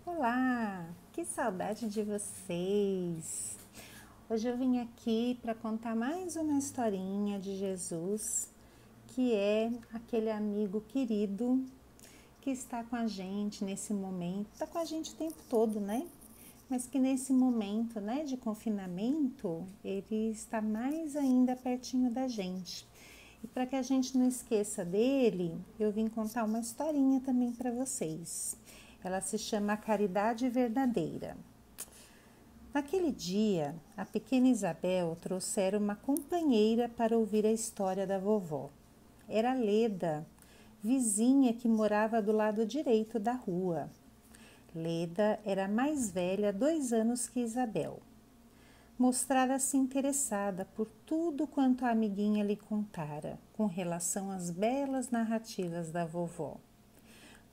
Olá, que saudade de vocês! Hoje eu vim aqui para contar mais uma historinha de Jesus, que é aquele amigo querido que está com a gente nesse momento, está com a gente o tempo todo, né? Mas que nesse momento, né, de confinamento, ele está mais ainda pertinho da gente. E para que a gente não esqueça dele, eu vim contar uma historinha também para vocês. Ela se chama Caridade Verdadeira. Naquele dia, a pequena Isabel trouxera uma companheira para ouvir a história da vovó. Era Leda, vizinha que morava do lado direito da rua. Leda era mais velha 2 anos que Isabel. Mostrara-se interessada por tudo quanto a amiguinha lhe contara, com relação às belas narrativas da vovó.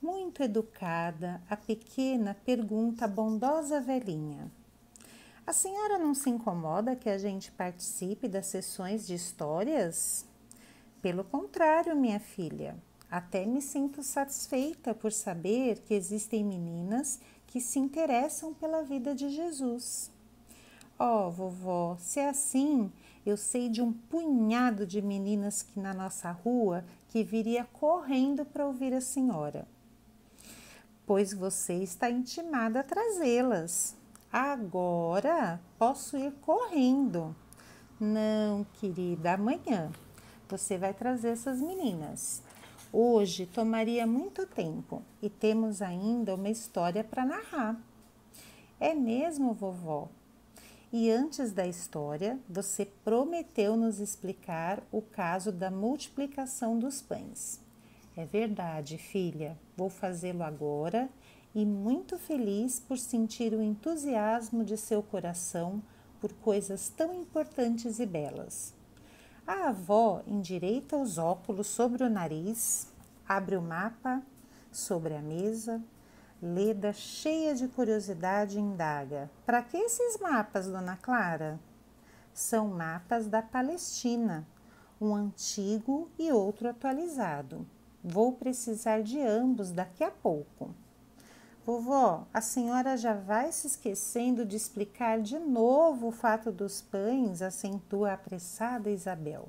Muito educada, a pequena pergunta à bondosa velhinha: "A senhora não se incomoda que a gente participe das sessões de histórias?" "Pelo contrário, minha filha, até me sinto satisfeita por saber que existem meninas que se interessam pela vida de Jesus." "Oh, vovó, se é assim, eu sei de um punhado de meninas que na nossa rua que viria correndo para ouvir a senhora." "Pois você está intimada a trazê-las." "Agora posso ir correndo." "Não, querida, amanhã você vai trazer essas meninas. Hoje tomaria muito tempo e temos ainda uma história para narrar." "É mesmo, vovó? E antes da história, você prometeu nos explicar o caso da multiplicação dos pães." "É verdade, filha, vou fazê-lo agora e muito feliz por sentir o entusiasmo de seu coração por coisas tão importantes e belas." A avó endireita os óculos sobre o nariz, abre o mapa sobre a mesa. Leda, cheia de curiosidade, indaga: "Para que esses mapas, dona Clara?" "São mapas da Palestina, um antigo e outro atualizado. Vou precisar de ambos daqui a pouco." "Vovó, a senhora já vai se esquecendo de explicar de novo o fato dos pães?" acentua a apressada Isabel.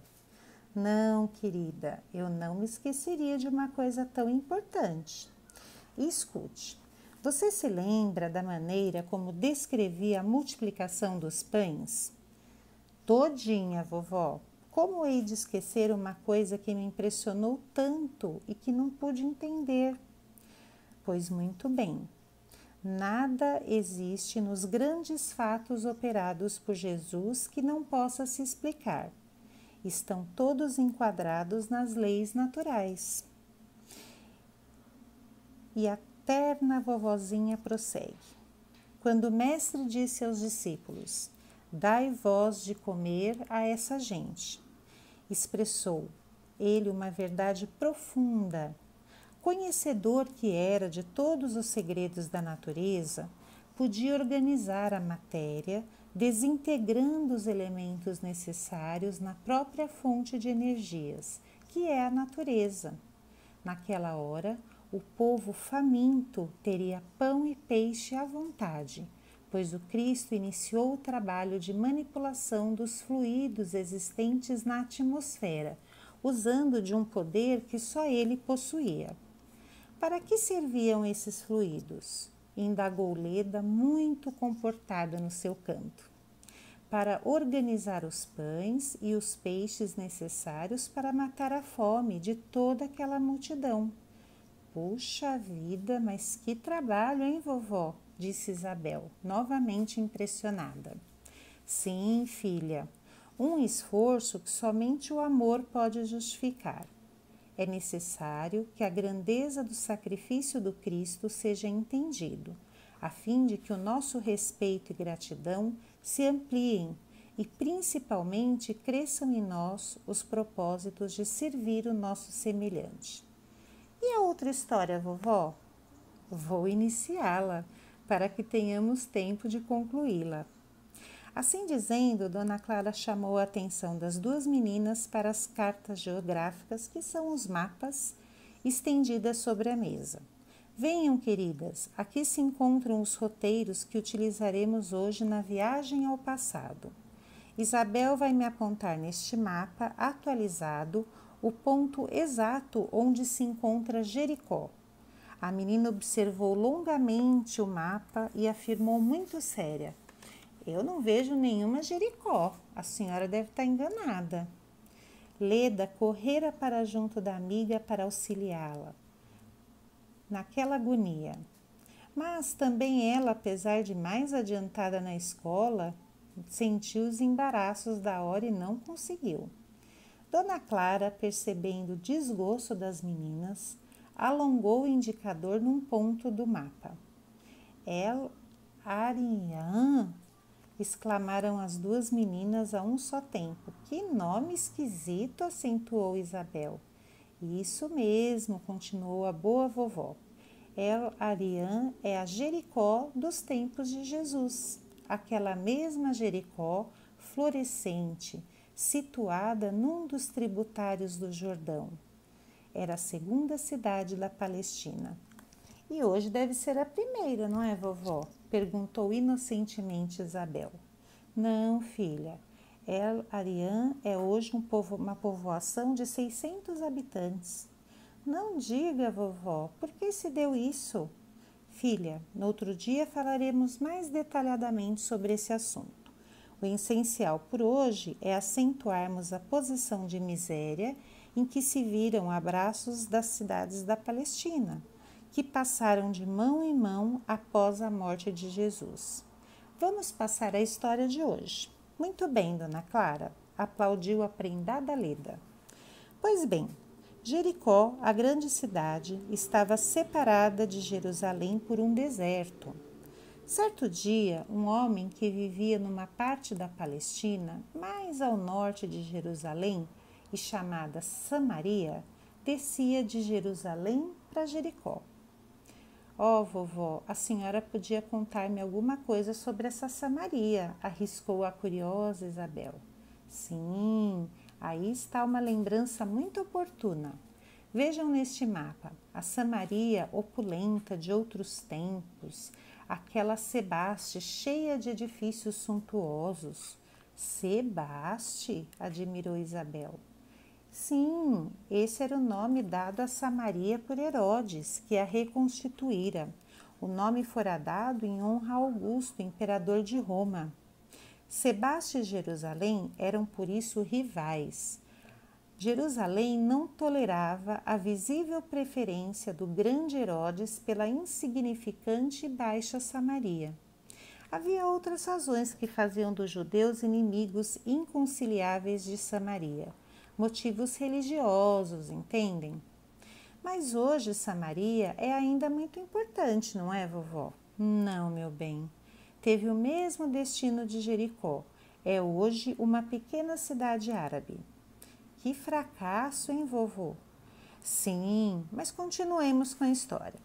"Não, querida, eu não me esqueceria de uma coisa tão importante. Escute, você se lembra da maneira como descrevi a multiplicação dos pães?" "Todinha, vovó. Como hei de esquecer uma coisa que me impressionou tanto e que não pude entender?" "Pois muito bem. Nada existe nos grandes fatos operados por Jesus que não possa se explicar. Estão todos enquadrados nas leis naturais." E a terna vovozinha prossegue: "Quando o mestre disse aos discípulos: 'Dai vós de comer a essa gente', expressou ele uma verdade profunda. Conhecedor que era de todos os segredos da natureza, podia organizar a matéria, desintegrando os elementos necessários na própria fonte de energias, que é a natureza. Naquela hora, o povo faminto teria pão e peixe à vontade, pois o Cristo iniciou o trabalho de manipulação dos fluidos existentes na atmosfera, usando de um poder que só ele possuía." "Para que serviam esses fluidos?" indagou Leda, muito comportada no seu canto. "Para organizar os pães e os peixes necessários para matar a fome de toda aquela multidão." "Puxa vida, mas que trabalho, hein, vovó?" disse Isabel, novamente impressionada. "Sim, filha, um esforço que somente o amor pode justificar. É necessário que a grandeza do sacrifício do Cristo seja entendido, a fim de que o nosso respeito e gratidão se ampliem e principalmente cresçam em nós os propósitos de servir o nosso semelhante." "E a outra história, vovó?" "Vou iniciá-la, para que tenhamos tempo de concluí-la." Assim dizendo, dona Clara chamou a atenção das duas meninas para as cartas geográficas, que são os mapas, estendidas sobre a mesa. Venham, queridas, aqui se encontram os roteiros que utilizaremos hoje na viagem ao passado. Isabel vai me apontar neste mapa atualizado o ponto exato onde se encontra Jericó. A menina observou longamente o mapa e afirmou muito séria: eu não vejo nenhuma Jericó, a senhora deve estar enganada. Leda correra para junto da amiga para auxiliá-la naquela agonia. Mas também ela, apesar de mais adiantada na escola, sentiu os embaraços da hora e não conseguiu. Dona Clara, percebendo o desgosto das meninas, alongou o indicador num ponto do mapa. El Arian! Exclamaram as duas meninas a um só tempo. Que nome esquisito, acentuou Isabel. Isso mesmo, continuou a boa vovó. El Arian é a Jericó dos tempos de Jesus. Aquela mesma Jericó florescente, situada num dos tributários do Jordão. Era a segunda cidade da Palestina. E hoje deve ser a primeira, não é, vovó? Perguntou inocentemente Isabel. Não, filha. El Arian é hoje uma povoação de 600 habitantes. Não diga, vovó, por que se deu isso? Filha, no outro dia falaremos mais detalhadamente sobre esse assunto. O essencial por hoje é acentuarmos a posição de miséria em que se viram abraços das cidades da Palestina, que passaram de mão em mão após a morte de Jesus. Vamos passar a história de hoje. Muito bem, Dona Clara, aplaudiu a prendada Leda. Pois bem, Jericó, a grande cidade, estava separada de Jerusalém por um deserto. Certo dia, um homem que vivia numa parte da Palestina, mais ao norte de Jerusalém e chamada Samaria, descia de Jerusalém para Jericó. Vovó, a senhora podia contar-me alguma coisa sobre essa Samaria, arriscou a curiosa Isabel. Sim, aí está uma lembrança muito oportuna. Vejam neste mapa, a Samaria opulenta de outros tempos, aquela Sebaste cheia de edifícios suntuosos. Sebaste? Admirou Isabel. Sim, esse era o nome dado a Samaria por Herodes, que a reconstituíra. O nome fora dado em honra a Augusto, imperador de Roma. Sebaste e Jerusalém eram por isso rivais. Jerusalém não tolerava a visível preferência do grande Herodes pela insignificante e baixa Samaria. Havia outras razões que faziam dos judeus inimigos inconciliáveis de Samaria. Motivos religiosos, entendem? Mas hoje Samaria é ainda muito importante, não é, vovó? Não, meu bem. Teve o mesmo destino de Jericó. É hoje uma pequena cidade árabe. Que fracasso, hein, vovô? Sim, mas continuemos com a história.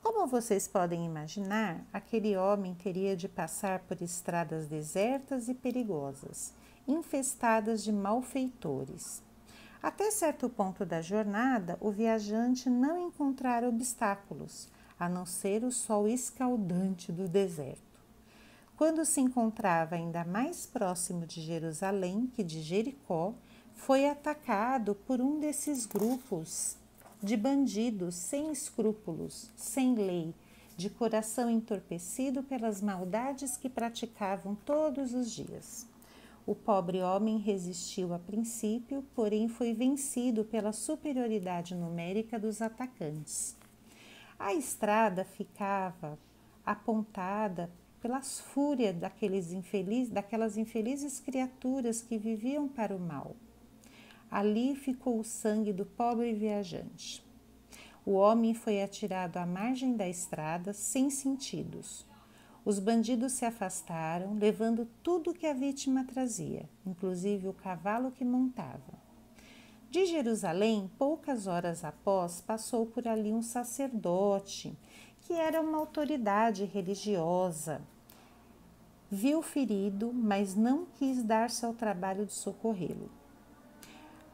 Como vocês podem imaginar, aquele homem teria de passar por estradas desertas e perigosas, infestadas de malfeitores. Até certo ponto da jornada, o viajante não encontrara obstáculos, a não ser o sol escaldante do deserto. Quando se encontrava ainda mais próximo de Jerusalém que de Jericó, foi atacado por um desses grupos de bandidos sem escrúpulos, sem lei, de coração entorpecido pelas maldades que praticavam todos os dias. O pobre homem resistiu a princípio, porém foi vencido pela superioridade numérica dos atacantes. A estrada ficava apontada pelas fúrias daquelas infelizes criaturas que viviam para o mal. Ali ficou o sangue do pobre viajante. O homem foi atirado à margem da estrada sem sentidos. Os bandidos se afastaram, levando tudo que a vítima trazia, inclusive o cavalo que montava. De Jerusalém, poucas horas após, passou por ali um sacerdote, que era uma autoridade religiosa. Viu o ferido, mas não quis dar-se ao trabalho de socorrê-lo.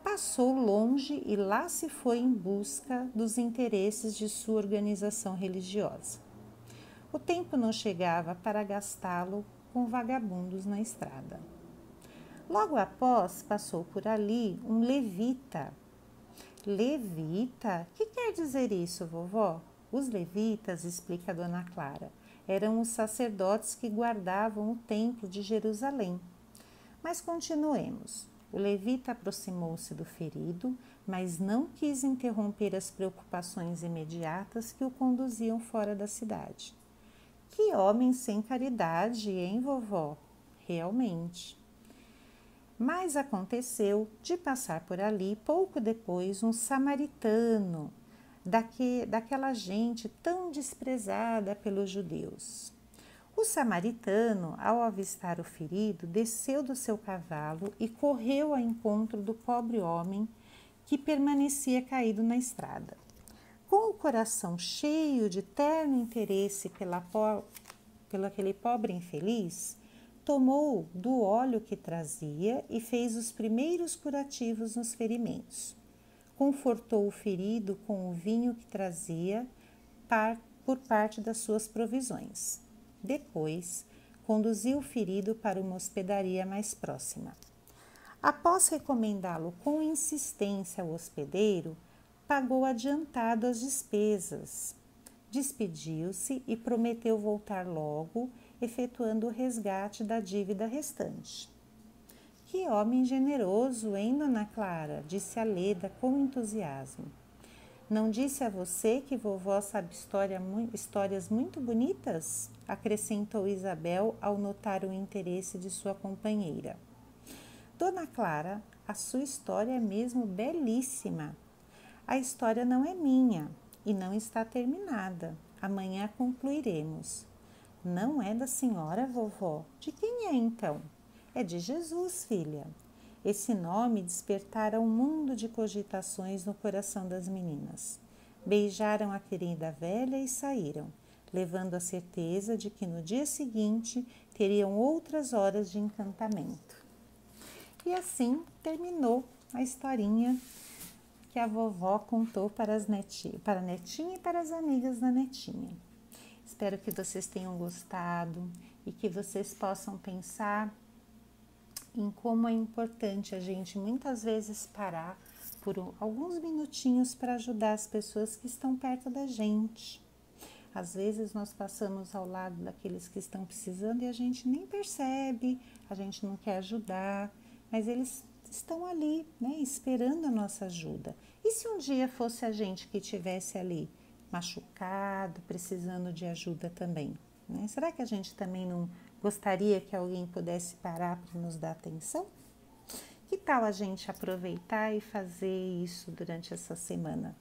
passou longe e lá se foi em busca dos interesses de sua organização religiosa. O tempo não chegava para gastá-lo com vagabundos na estrada. Logo após, passou por ali um levita. Levita? Que quer dizer isso, vovó? Os levitas, explica a Dona Clara, eram os sacerdotes que guardavam o templo de Jerusalém. Mas continuemos. O levita aproximou-se do ferido, mas não quis interromper as preocupações imediatas que o conduziam fora da cidade. Que homem sem caridade, hein, vovó? Realmente. Mas aconteceu de passar por ali pouco depois um samaritano, daquela gente tão desprezada pelos judeus. O samaritano, ao avistar o ferido, desceu do seu cavalo e correu ao encontro do pobre homem que permanecia caído na estrada. Com o coração cheio de terno interesse pelo aquele pobre infeliz, tomou do óleo que trazia e fez os primeiros curativos nos ferimentos. Confortou o ferido com o vinho que trazia por parte das suas provisões. Depois, conduziu o ferido para uma hospedaria mais próxima. Após recomendá-lo com insistência ao hospedeiro, pagou adiantado as despesas. Despediu-se e prometeu voltar logo, efetuando o resgate da dívida restante. Que homem generoso, hein, Dona Clara? Disse a Leda com entusiasmo. Não disse a você que vovó sabe histórias muito bonitas? Acrescentou Isabel ao notar o interesse de sua companheira. Dona Clara, a sua história é mesmo belíssima. A história não é minha e não está terminada. Amanhã concluiremos. Não é da senhora, vovó? De quem é então? É de Jesus, filha. Esse nome despertara um mundo de cogitações no coração das meninas. Beijaram a querida velha e saíram, levando a certeza de que no dia seguinte teriam outras horas de encantamento. E assim terminou a historinha que a vovó contou para a netinha e para as amigas da netinha. Espero que vocês tenham gostado e que vocês possam pensar em como é importante a gente muitas vezes parar por alguns minutinhos para ajudar as pessoas que estão perto da gente. Às vezes nós passamos ao lado daqueles que estão precisando e a gente nem percebe, a gente não quer ajudar, mas eles estão ali, né, esperando a nossa ajuda. E se um dia fosse a gente que estivesse ali machucado, precisando de ajuda também, né? Será que a gente também não gostaria que alguém pudesse parar para nos dar atenção? Que tal a gente aproveitar e fazer isso durante essa semana?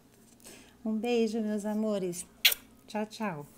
Um beijo, meus amores. Tchau, tchau.